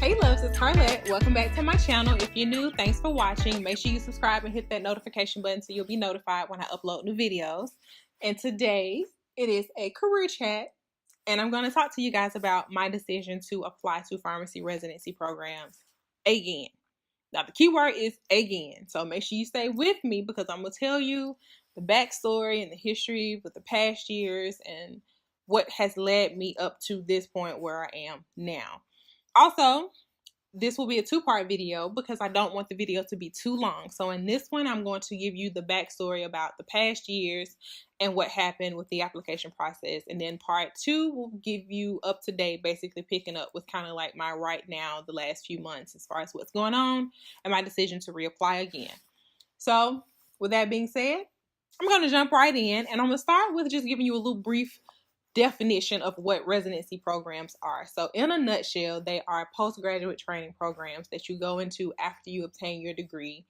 Hey loves, it's Carlette. Welcome back to my channel. If you're new, thanks for watching. Make sure you subscribe and hit that notification button so you'll be notified when I upload new videos. And today it is a career chat, and I'm going to talk to you guys about my decision to apply to pharmacy residency programs again. Now the key word is again, so make sure you stay with me because I'm going to tell you the backstory and the history with the past years and what has led me up to this point where I am now. Also, this will be a two-part video because I don't want the video to be too long. So in this one, I'm going to give you the backstory about the past years and what happened with the application process. And then part two will give you up to date, basically picking up with kind of like my right now, the last few months as far as what's going on and my decision to reapply again. So with that being said, I'm going to jump right in, and I'm going to start with just giving you a little brief definition of what residency programs are. So in a nutshell, they are postgraduate training programs that you go into after you obtain your degree,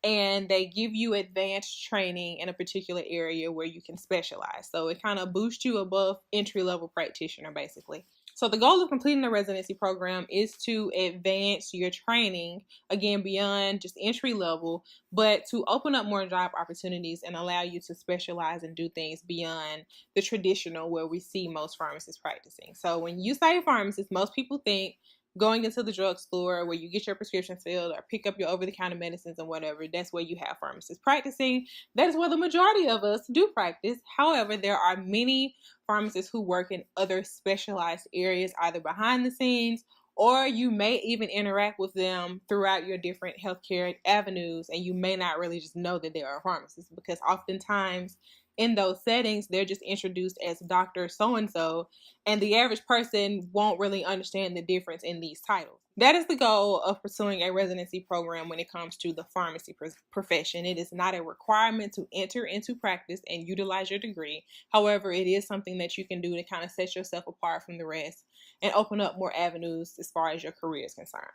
and they give you advanced training in a particular area where you can specialize. So it kind of boosts you above entry-level practitioner, basically. So the goal of completing a residency program is to advance your training, again, beyond just entry level, but to open up more job opportunities and allow you to specialize and do things beyond the traditional where we see most pharmacists practicing. So when you say pharmacist, most people think going into the drugstore where you get your prescription filled or pick up your over-the-counter medicines and whatever, that's where you have pharmacists practicing. That is where the majority of us do practice. However, there are many pharmacists who work in other specialized areas, either behind the scenes, or you may even interact with them throughout your different healthcare avenues, and you may not really just know that they are pharmacists, because oftentimes in those settings, they're just introduced as Dr. So-and-so, and the average person won't really understand the difference in these titles. That is the goal of pursuing a residency program when it comes to the pharmacy profession. It is not a requirement to enter into practice and utilize your degree. However, it is something that you can do to kind of set yourself apart from the rest and open up more avenues as far as your career is concerned.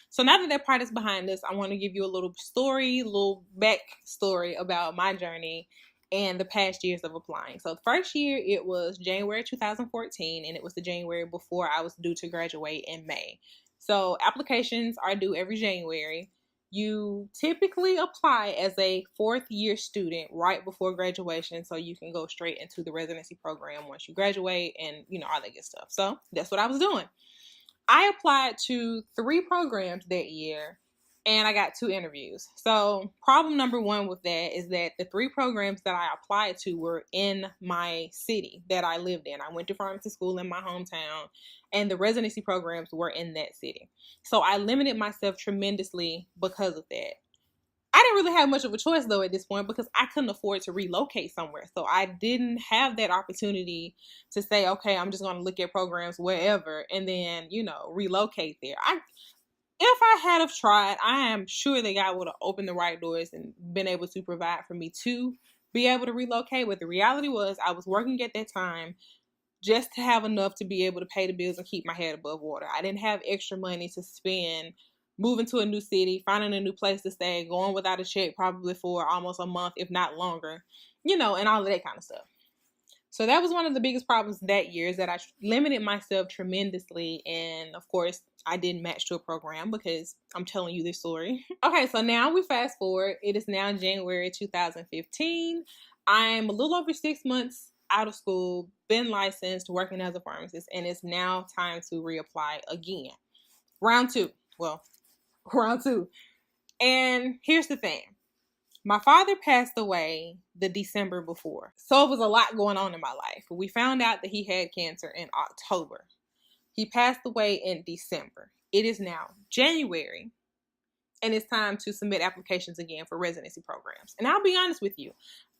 So now that that part is behind us, I want to give you a little backstory about my journey and the past years of applying. So the first year, it was January 2014, and it was the January before I was due to graduate in May. So applications are due every January. You typically apply as a fourth year student right before graduation, so you can go straight into the residency program once you graduate and, all that good stuff. So that's what I was doing. I applied to 3 programs that year, and I got 2 interviews. So problem number 1 with that is that the 3 programs that I applied to were in my city that I lived in. I went to pharmacy school in my hometown, and the residency programs were in that city. So I limited myself tremendously because of that. I didn't really have much of a choice, though, at this point, because I couldn't afford to relocate somewhere. So I didn't have that opportunity to say, okay, I'm just going to look at programs wherever and then, relocate there. If I had have tried, I am sure that God would have opened the right doors and been able to provide for me to be able to relocate. But the reality was I was working at that time just to have enough to be able to pay the bills and keep my head above water. I didn't have extra money to spend moving to a new city, finding a new place to stay, going without a check probably for almost a month, if not longer, and all of that kind of stuff. So that was one of the biggest problems that year, is that I limited myself tremendously. And of course, I didn't match to a program because I'm telling you this story. Okay, so now we fast forward. It is now January 2015. I'm a little over 6 months out of school, been licensed, working as a pharmacist, and it's now time to reapply again. Round two. And here's the thing. My father passed away the December before. So it was a lot going on in my life. We found out that he had cancer in October. He passed away in December. It is now January, and it's time to submit applications again for residency programs. And I'll be honest with you,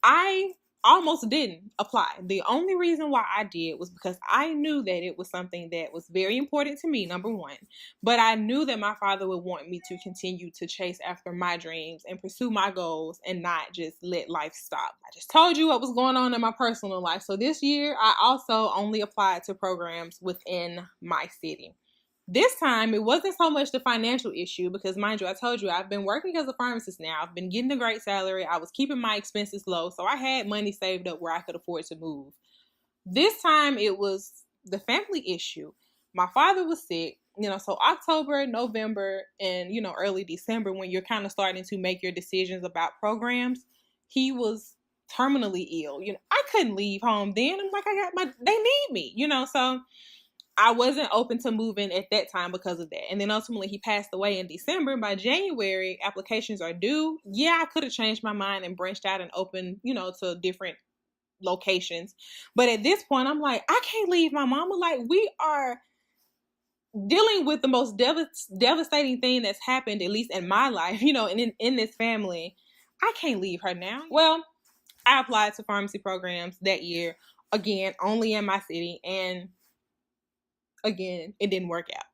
I almost didn't apply. The only reason why I did was because I knew that it was something that was very important to me, number 1. But I knew that my father would want me to continue to chase after my dreams and pursue my goals and not just let life stop. I just told you what was going on in my personal life. So this year, I also only applied to programs within my city. This time, it wasn't so much the financial issue because, mind you, I told you I've been working as a pharmacist now. I've been getting a great salary. I was keeping my expenses low, so I had money saved up where I could afford to move. This time, it was the family issue. My father was sick. So October, November, and, early December, when you're kind of starting to make your decisions about programs, he was terminally ill. I couldn't leave home then. I'm like, they need me, so I wasn't open to moving at that time because of that. And then ultimately he passed away in December. By January, applications are due. Yeah, I could have changed my mind and branched out and opened, to different locations. But at this point, I'm like, I can't leave my mama. Like, we are dealing with the most devastating thing that's happened, at least in my life, and in this family. I can't leave her now. Well, I applied to pharmacy programs that year, again, only in my city, and again, it didn't work out.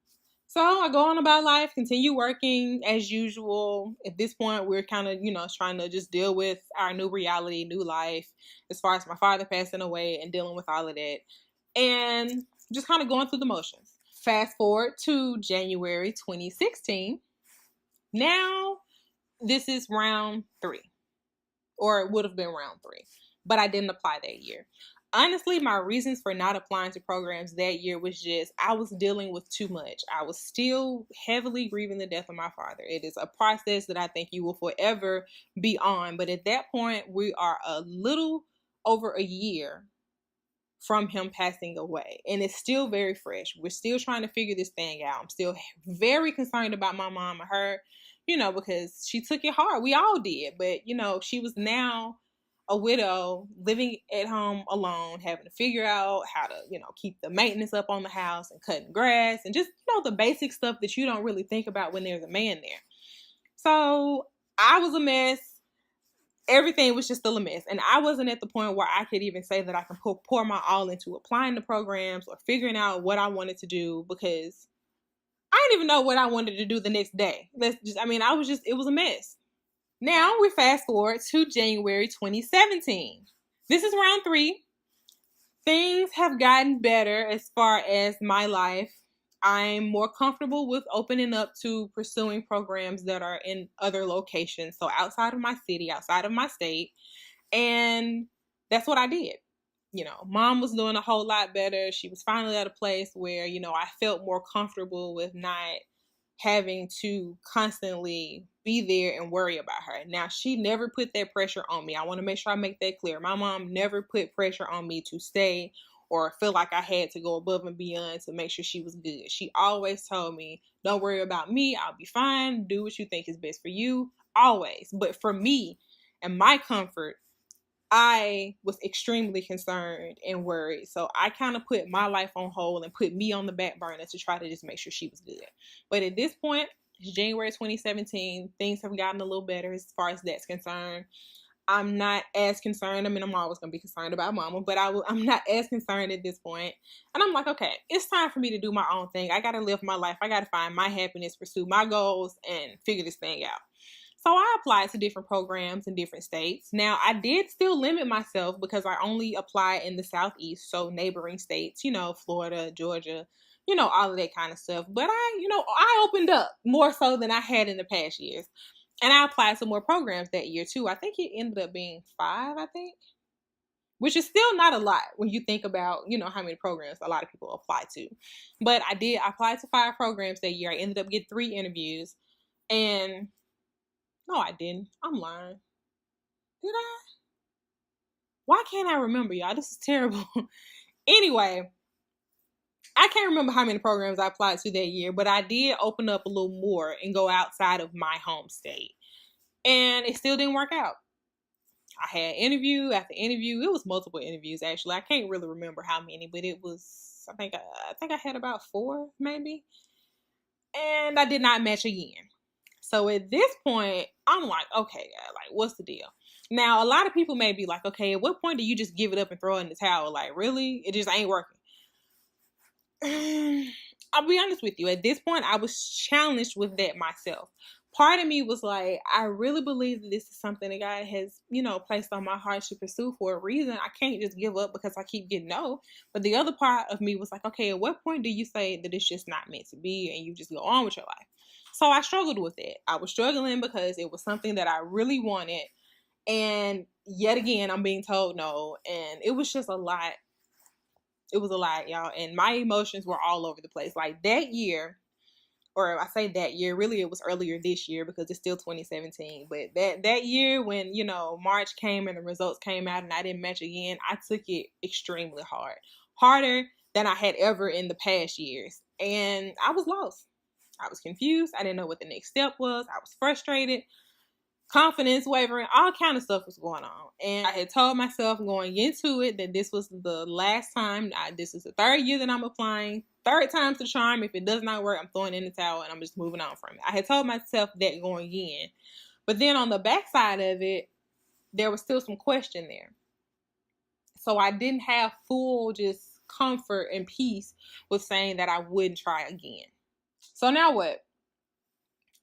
So I go on about life, continue working as usual. At this point, we're kind of, trying to just deal with our new reality, new life, as far as my father passing away and dealing with all of that. And just kind of going through the motions. Fast forward to January 2016. Now, this is round 3. Or it would have been round 3. But I didn't apply that year. Honestly, my reasons for not applying to programs that year was just, I was dealing with too much. I was still heavily grieving the death of my father. It is a process that I think you will forever be on. But at that point, we are a little over a year from him passing away. And it's still very fresh. We're still trying to figure this thing out. I'm still very concerned about my mom and her, because she took it hard. We all did. But, she was now a widow, living at home alone, having to figure out how to, keep the maintenance up on the house and cutting grass and just, the basic stuff that you don't really think about when there's a man there. So I was a mess. Everything was just still a mess. And I wasn't at the point where I could even say that I can pour my all into applying to programs or figuring out what I wanted to do, because I didn't even know what I wanted to do the next day. It was a mess. Now we fast forward to January 2017. This is round 3. Things have gotten better as far as my life. I'm more comfortable with opening up to pursuing programs that are in other locations. So outside of my city, outside of my state. And that's what I did. Mom was doing a whole lot better. She was finally at a place where, I felt more comfortable with not having to constantly be there and worry about her. Now, she never put that pressure on me. I want to make sure I make that clear. My mom never put pressure on me to stay or feel like I had to go above and beyond to make sure she was good. She always told me, don't worry about me. I'll be fine. Do what you think is best for you. Always. But for me and my comfort, I was extremely concerned and worried. So I kind of put my life on hold and put me on the back burner to try to just make sure she was good. But at this point, it's January 2017. Things have gotten a little better as far as that's concerned. I'm not as concerned. I'm always going to be concerned about mama, but I'm not as concerned at this point. And I'm like, okay, it's time for me to do my own thing. I got to live my life. I got to find my happiness, pursue my goals, and figure this thing out. So I applied to different programs in different states. Now, I did still limit myself because I only apply in the Southeast, so neighboring states, Florida, Georgia, all of that kind of stuff. But I opened up more so than I had in the past years. And I applied to more programs that year too. I think it ended up being 5, which is still not a lot when you think about, how many programs a lot of people apply to. But I did apply to 5 programs that year. I ended up getting 3 interviews. And no, I didn't. I'm lying. Did I? Why can't I remember, y'all? This is terrible. Anyway, I can't remember how many programs I applied to that year, but I did open up a little more and go outside of my home state. And it still didn't work out. I had interview after interview. It was multiple interviews, actually. I can't really remember how many, but it was, I think I had about 4, maybe. And I did not match again. So at this point, I'm like, okay, what's the deal? Now, a lot of people may be like, okay, at what point do you just give it up and throw it in the towel? Like, really? It just ain't working. I'll be honest with you. At this point, I was challenged with that myself. Part of me was like, I really believe that this is something that God has, placed on my heart to pursue for a reason. I can't just give up because I keep getting no. But the other part of me was like, okay, at what point do you say that it's just not meant to be and you just go on with your life? So I struggled with it. I was struggling because it was something that I really wanted. And yet again, I'm being told no. And it was just a lot. It was a lot, y'all. And my emotions were all over the place. Like that year, or I say that year, really it was earlier this year because it's still 2017. But that year when, March came and the results came out and I didn't match again, I took it extremely hard. Harder than I had ever in the past years. And I was lost. I was confused. I didn't know what the next step was. I was frustrated. Confidence wavering, all kind of stuff was going on. And I had told myself going into it that this was the last time. This is the third year that I'm applying. Third time's the charm. If it does not work, I'm throwing in the towel and I'm just moving on from it. I had told myself that going in. But then on the backside of it, there was still some question there. So I didn't have full just comfort and peace with saying that I wouldn't try again. So now what?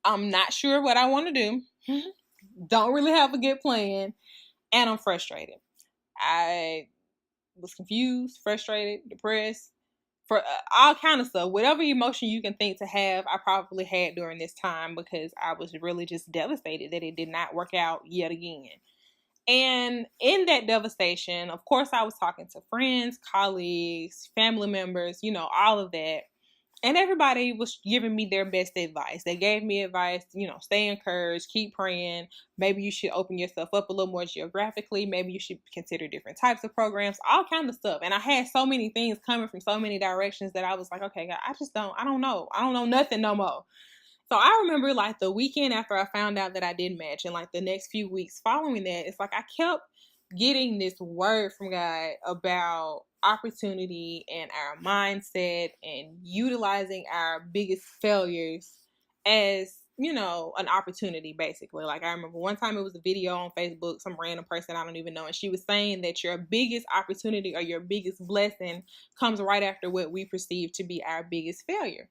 I'm not sure what I want to do. Don't really have a good plan, and I'm frustrated. I was confused, frustrated, depressed, for all kind of stuff. Whatever emotion you can think to have, I probably had during this time because I was really just devastated that it did not work out yet again. And in that devastation, of course, I was talking to friends, colleagues, family members, all of that. And everybody was giving me their best advice. They gave me advice, stay encouraged, keep praying. Maybe you should open yourself up a little more geographically. Maybe you should consider different types of programs, all kinds of stuff. And I had so many things coming from so many directions that I was like, okay, God, I don't know. I don't know nothing no more. So I remember like the weekend after I found out that I didn't match and like the next few weeks following that, it's like I kept getting this word from God about opportunity and our mindset and utilizing our biggest failures as, an opportunity basically. Like I remember one time it was a video on Facebook, some random person I don't even know, and she was saying that your biggest opportunity or your biggest blessing comes right after what we perceive to be our biggest failure.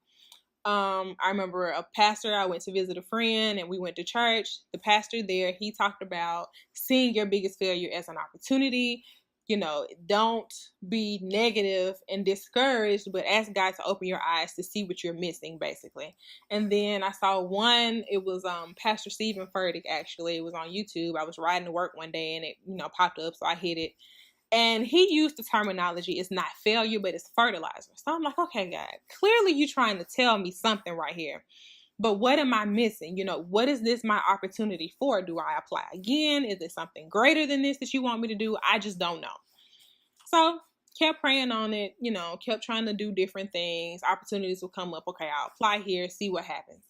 I remember a pastor, I went to visit a friend and we went to church. The pastor there, he talked about seeing your biggest failure as an opportunity. Don't be negative and discouraged, but ask God to open your eyes to see what you're missing, basically. And then I saw one, it was Pastor Stephen Furtick, actually. It was on YouTube. I was riding to work one day and it, popped up, so I hit it. And he used the terminology, it's not failure, but it's fertilizer. So I'm like, okay, God, clearly you're trying to tell me something right here. But what am I missing? What is this my opportunity for? Do I apply again? Is it something greater than this that you want me to do? I just don't know. So kept praying on it, kept trying to do different things. Opportunities will come up. Okay, I'll apply here, see what happens.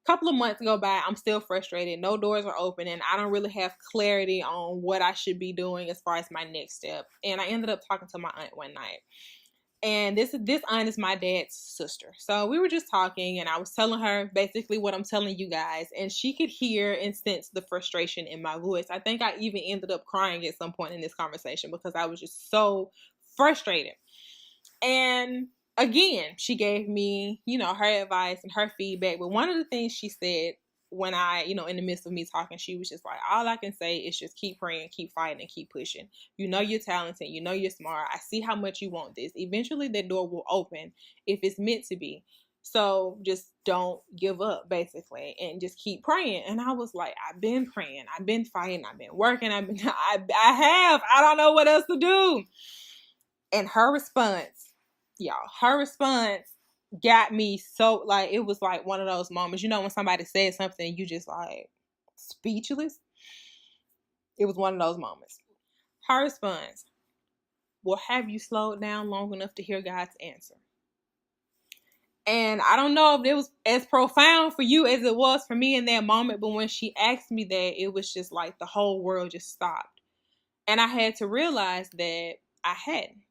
Couple of months go by, I'm still frustrated. No doors are open and I don't really have clarity on what I should be doing as far as my next step. And I ended up talking to my aunt one night. And this aunt is my dad's sister. So we were just talking and I was telling her basically what I'm telling you guys. And she could hear and sense the frustration in my voice. I think I even ended up crying at some point in this conversation because I was just so frustrated. And again, she gave me, her advice and her feedback. But one of the things she said when I, in the midst of me talking, she was just like, all I can say is just keep praying, keep fighting, and keep pushing. You're talented. You're smart. I see how much you want this. Eventually that door will open if it's meant to be. So just don't give up, basically, and just keep praying. And I was like, I've been praying. I've been fighting. I've been working. I don't know what else to do. And her response got me so, like, it was like one of those moments, when somebody says something, you just like speechless. It was one of those moments. Her response, well, have you slowed down long enough to hear God's answer? And I don't know if it was as profound for you as it was for me in that moment, but when she asked me that, it was just like the whole world just stopped. And I had to realize that I hadn't.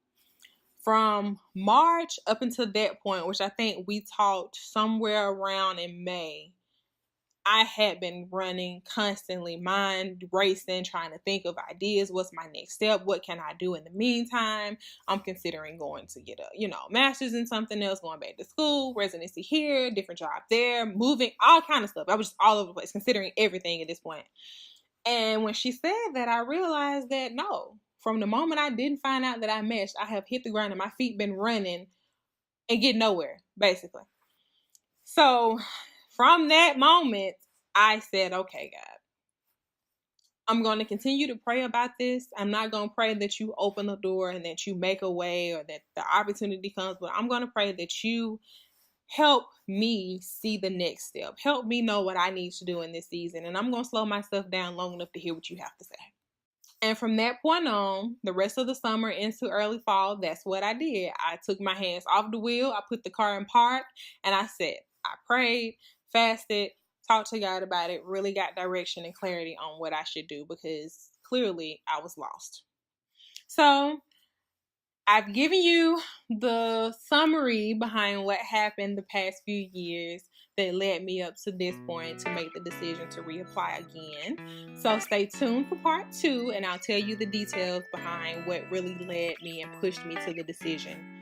From March up until that point, which I think we talked somewhere around in May, I had been running constantly, mind racing, trying to think of ideas. What's my next step? What can I do in the meantime? I'm considering going to get a, master's in something else, going back to school, residency here, different job there, moving, all kind of stuff. I was just all over the place, considering everything at this point. And when she said that, I realized that no, from the moment I didn't find out that I matched, I have hit the ground and my feet been running and get nowhere, basically. So from that moment, I said, okay, God, I'm going to continue to pray about this. I'm not going to pray that you open the door and that you make a way or that the opportunity comes, but I'm going to pray that you help me see the next step. Help me know what I need to do in this season. And I'm going to slow myself down long enough to hear what you have to say. And from that point on, the rest of the summer into early fall, that's what I did. I took my hands off the wheel. I put the car in park and I sat. I prayed, fasted, talked to God about it, really got direction and clarity on what I should do because clearly I was lost. So I've given you the summary behind what happened the past few years that led me up to this point to make the decision to reapply again. So stay tuned for part 2 and I'll tell you the details behind what really led me and pushed me to the decision